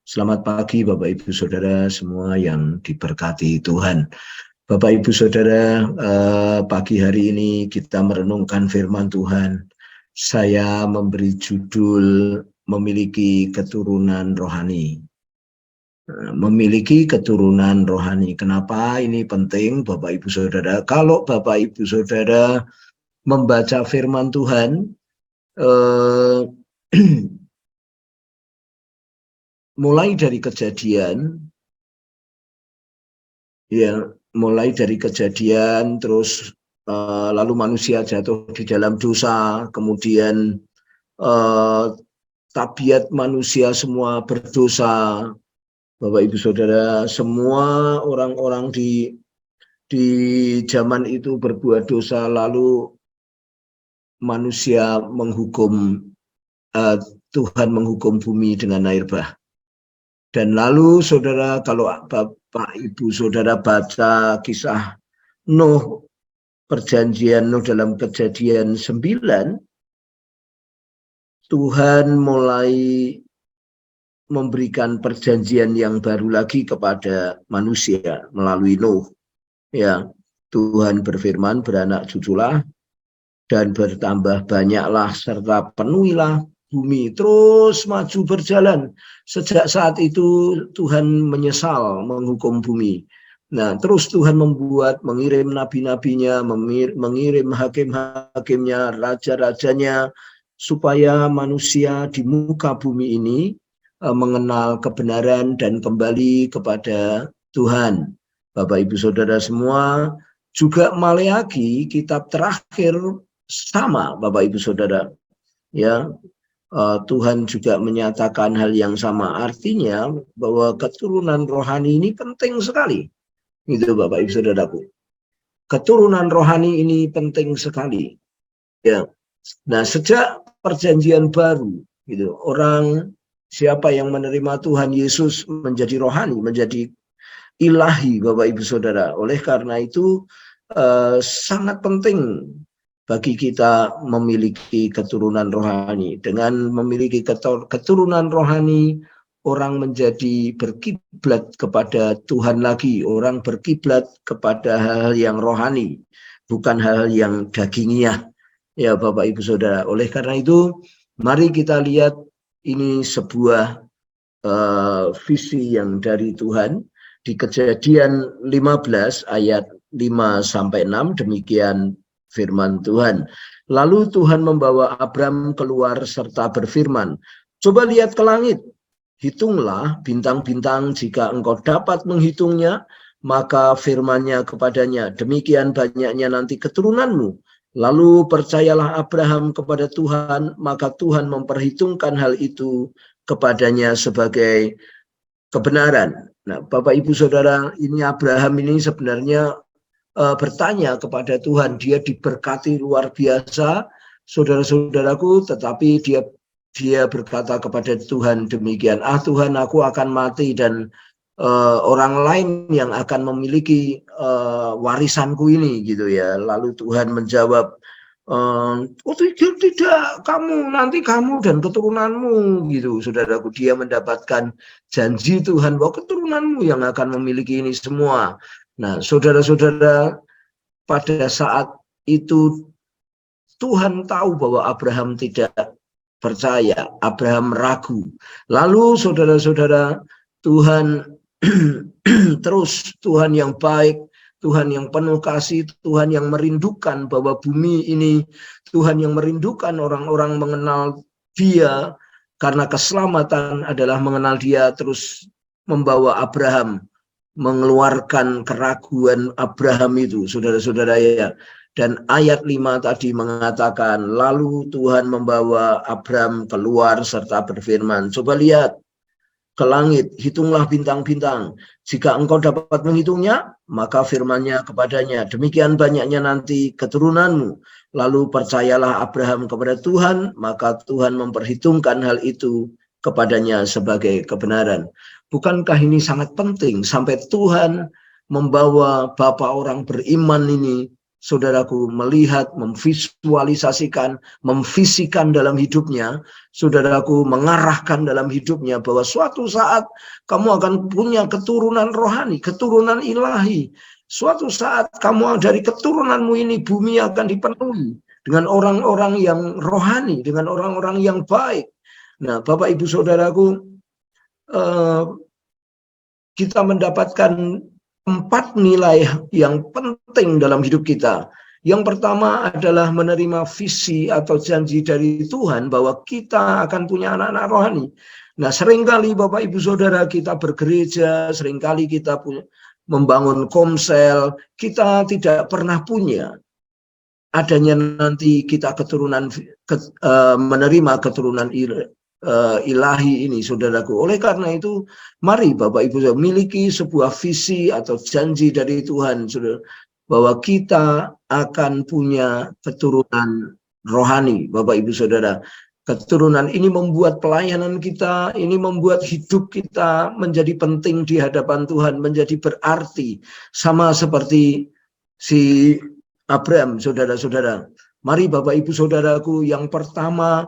Selamat pagi Bapak Ibu Saudara semua yang diberkati Tuhan. Bapak Ibu Saudara, pagi hari ini kita merenungkan firman Tuhan. Saya memberi judul memiliki keturunan rohani. Memiliki keturunan rohani. Kenapa ini penting Bapak Ibu Saudara? Kalau Bapak Ibu Saudara membaca firman Tuhan, mulai dari kejadian, terus lalu manusia jatuh di dalam dosa, kemudian tabiat manusia semua berdosa. Bapak Ibu Saudara, semua orang-orang di zaman itu berbuat dosa, lalu manusia menghukum, Tuhan menghukum bumi dengan air bah. Dan lalu saudara, kalau Bapak Ibu Saudara baca kisah Nuh, perjanjian Nuh dalam Kejadian 9, Tuhan mulai memberikan perjanjian yang baru lagi kepada manusia melalui Nuh. Ya, Tuhan berfirman, beranak cuculah dan bertambah banyaklah serta penuhilah bumi. Terus maju berjalan. Sejak saat itu Tuhan menyesal menghukum bumi. Nah, terus Tuhan mengirim nabi-nabinya, mengirim hakim-hakimnya, raja-rajanya, supaya manusia di muka bumi ini mengenal kebenaran dan kembali kepada Tuhan. Bapak Ibu Saudara semua, juga Maleakhi, kitab terakhir, sama Bapak Ibu Saudara. Ya, Tuhan juga menyatakan hal yang sama. Artinya bahwa keturunan rohani ini penting sekali. Gitu Bapak Ibu Saudaraku. Keturunan rohani ini penting sekali. Ya. Nah, sejak perjanjian baru, gitu, orang siapa yang menerima Tuhan Yesus menjadi rohani, menjadi ilahi Bapak Ibu Saudara. Oleh karena itu sangat penting bagi kita memiliki keturunan rohani. Dengan memiliki keturunan rohani, orang menjadi berkiblat kepada Tuhan lagi. Orang berkiblat kepada hal yang rohani, bukan hal yang dagingiah. Ya Bapak Ibu Saudara. Oleh karena itu, mari kita lihat ini sebuah visi yang dari Tuhan. Di Kejadian 15 ayat 5-6, demikian firman Tuhan. Lalu Tuhan membawa Abram keluar serta berfirman, coba lihat ke langit, hitunglah bintang-bintang, jika engkau dapat menghitungnya, maka firman-Nya kepadanya, demikian banyaknya nanti keturunanmu. Lalu percayalah Abraham kepada Tuhan, maka Tuhan memperhitungkan hal itu kepadanya sebagai kebenaran. Nah, Bapak Ibu Saudara, ini Abraham ini sebenarnya bertanya kepada Tuhan. Dia diberkati luar biasa, saudara-saudaraku, tetapi dia berkata kepada Tuhan demikian, Tuhan, aku akan mati dan orang lain yang akan memiliki warisanku ini, gitu ya. Lalu Tuhan menjawab, oh tidak, nanti kamu dan keturunanmu, gitu saudaraku. Dia mendapatkan janji Tuhan bahwa keturunanmu yang akan memiliki ini semua. Nah, saudara-saudara, pada saat itu Tuhan tahu bahwa Abraham tidak percaya, Abraham ragu. Lalu saudara-saudara, Tuhan terus, Tuhan yang baik, Tuhan yang penuh kasih, Tuhan yang merindukan bahwa bumi ini, Tuhan yang merindukan orang-orang mengenal Dia, karena keselamatan adalah mengenal Dia, terus membawa Abraham, mengeluarkan keraguan Abraham itu, saudara-saudara ya. Dan ayat 5 tadi mengatakan, lalu Tuhan membawa Abraham keluar serta berfirman, coba lihat ke langit, hitunglah bintang-bintang. Jika engkau dapat menghitungnya, maka firman-Nya kepadanya, demikian banyaknya nanti keturunanmu. Lalu percayalah Abraham kepada Tuhan, maka Tuhan memperhitungkan hal itu kepadanya sebagai kebenaran. Bukankah ini sangat penting sampai Tuhan membawa bapak orang beriman ini saudaraku melihat, memvisualisasikan, memfisikan dalam hidupnya, saudaraku mengarahkan dalam hidupnya bahwa suatu saat kamu akan punya keturunan rohani, keturunan ilahi. Suatu saat kamu dari keturunanmu ini bumi akan dipenuhi dengan orang-orang yang rohani, dengan orang-orang yang baik. Nah, Bapak Ibu Saudaraku, kita mendapatkan 4 nilai yang penting dalam hidup kita. Yang pertama adalah menerima visi atau janji dari Tuhan bahwa kita akan punya anak-anak rohani. Nah, seringkali Bapak Ibu Saudara kita bergereja, seringkali kita membangun komsel, kita tidak pernah punya adanya nanti kita menerima keturunan ilahi ini, saudaraku. Oleh karena itu, mari Bapak Ibu miliki sebuah visi atau janji dari Tuhan, saudara, bahwa kita akan punya keturunan rohani, Bapak Ibu Saudara. Keturunan ini membuat pelayanan kita, ini membuat hidup kita menjadi penting di hadapan Tuhan, menjadi berarti, sama seperti si Abraham, saudara-saudara. Mari Bapak Ibu Saudaraku, yang pertama,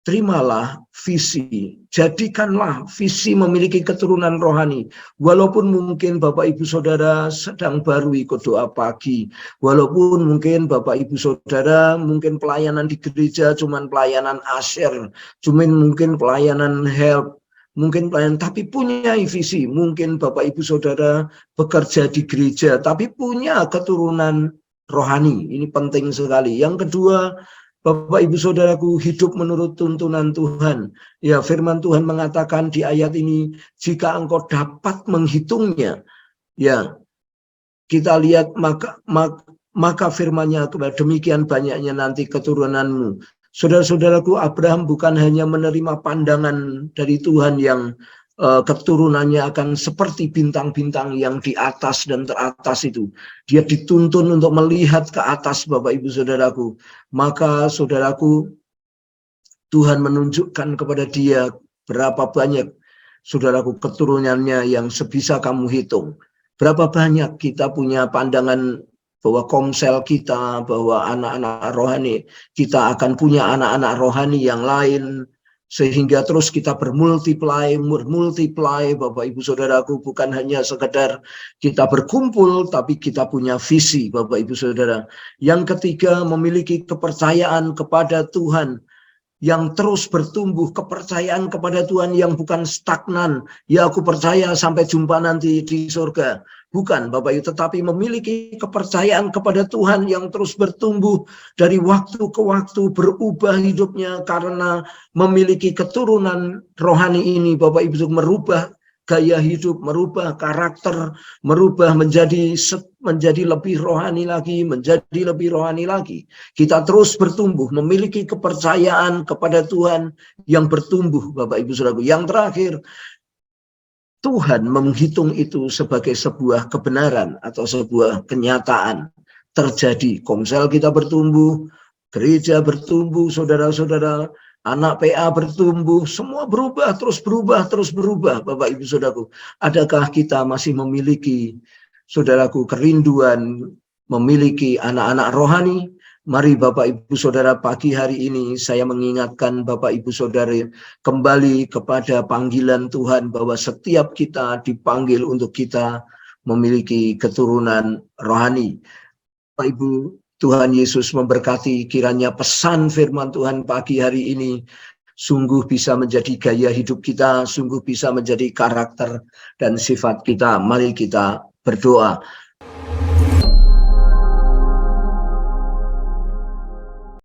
terimalah visi, jadikanlah visi memiliki keturunan rohani. Walaupun mungkin Bapak Ibu Saudara sedang baru ikut doa pagi, walaupun mungkin Bapak Ibu Saudara mungkin pelayanan di gereja cuman pelayanan asyir, cuman mungkin pelayanan help, mungkin pelayanan, tapi punya visi. Mungkin Bapak Ibu Saudara bekerja di gereja, tapi punya keturunan rohani. Ini penting sekali. Yang kedua, Bapak Ibu Saudaraku, hidup menurut tuntunan Tuhan. Ya, firman Tuhan mengatakan di ayat ini, jika engkau dapat menghitungnya, ya, kita lihat maka firman-Nya, demikian banyaknya nanti keturunanmu. Saudara-saudaraku, Abraham bukan hanya menerima pandangan dari Tuhan yang keturunannya akan seperti bintang-bintang yang di atas dan teratas itu. Dia dituntun untuk melihat ke atas, Bapak Ibu Saudaraku. Maka saudaraku, Tuhan menunjukkan kepada dia berapa banyak, saudaraku, keturunannya yang sebisa kamu hitung. Berapa banyak kita punya pandangan bahwa komsel kita, bahwa anak-anak rohani, kita akan punya anak-anak rohani yang lain, sehingga terus kita bermultiply, Bapak Ibu Saudaraku, bukan hanya sekedar kita berkumpul, tapi kita punya visi, Bapak Ibu Saudara. Yang ketiga, memiliki kepercayaan kepada Tuhan yang terus bertumbuh, kepercayaan kepada Tuhan yang bukan stagnan. Ya, aku percaya sampai jumpa nanti di surga. Bukan, Bapak Ibu, tetapi memiliki kepercayaan kepada Tuhan yang terus bertumbuh dari waktu ke waktu, berubah hidupnya karena memiliki keturunan rohani ini, Bapak Ibu, merubah gaya hidup, merubah karakter, merubah menjadi lebih rohani lagi, menjadi lebih rohani lagi. Kita terus bertumbuh, memiliki kepercayaan kepada Tuhan yang bertumbuh, Bapak Ibu Saudaraku. Yang terakhir, Tuhan menghitung itu sebagai sebuah kebenaran atau sebuah kenyataan terjadi. Komsel kita bertumbuh, gereja bertumbuh, saudara-saudara, anak PA bertumbuh, semua berubah, terus berubah, Bapak Ibu Saudaraku. Adakah kita masih memiliki, saudaraku, kerinduan memiliki anak-anak rohani? Mari Bapak Ibu Saudara, pagi hari ini saya mengingatkan Bapak Ibu Saudara kembali kepada panggilan Tuhan bahwa setiap kita dipanggil untuk kita memiliki keturunan rohani. Bapak Ibu, Tuhan Yesus memberkati, kiranya pesan firman Tuhan pagi hari ini sungguh bisa menjadi gaya hidup kita, sungguh bisa menjadi karakter dan sifat kita. Mari kita berdoa.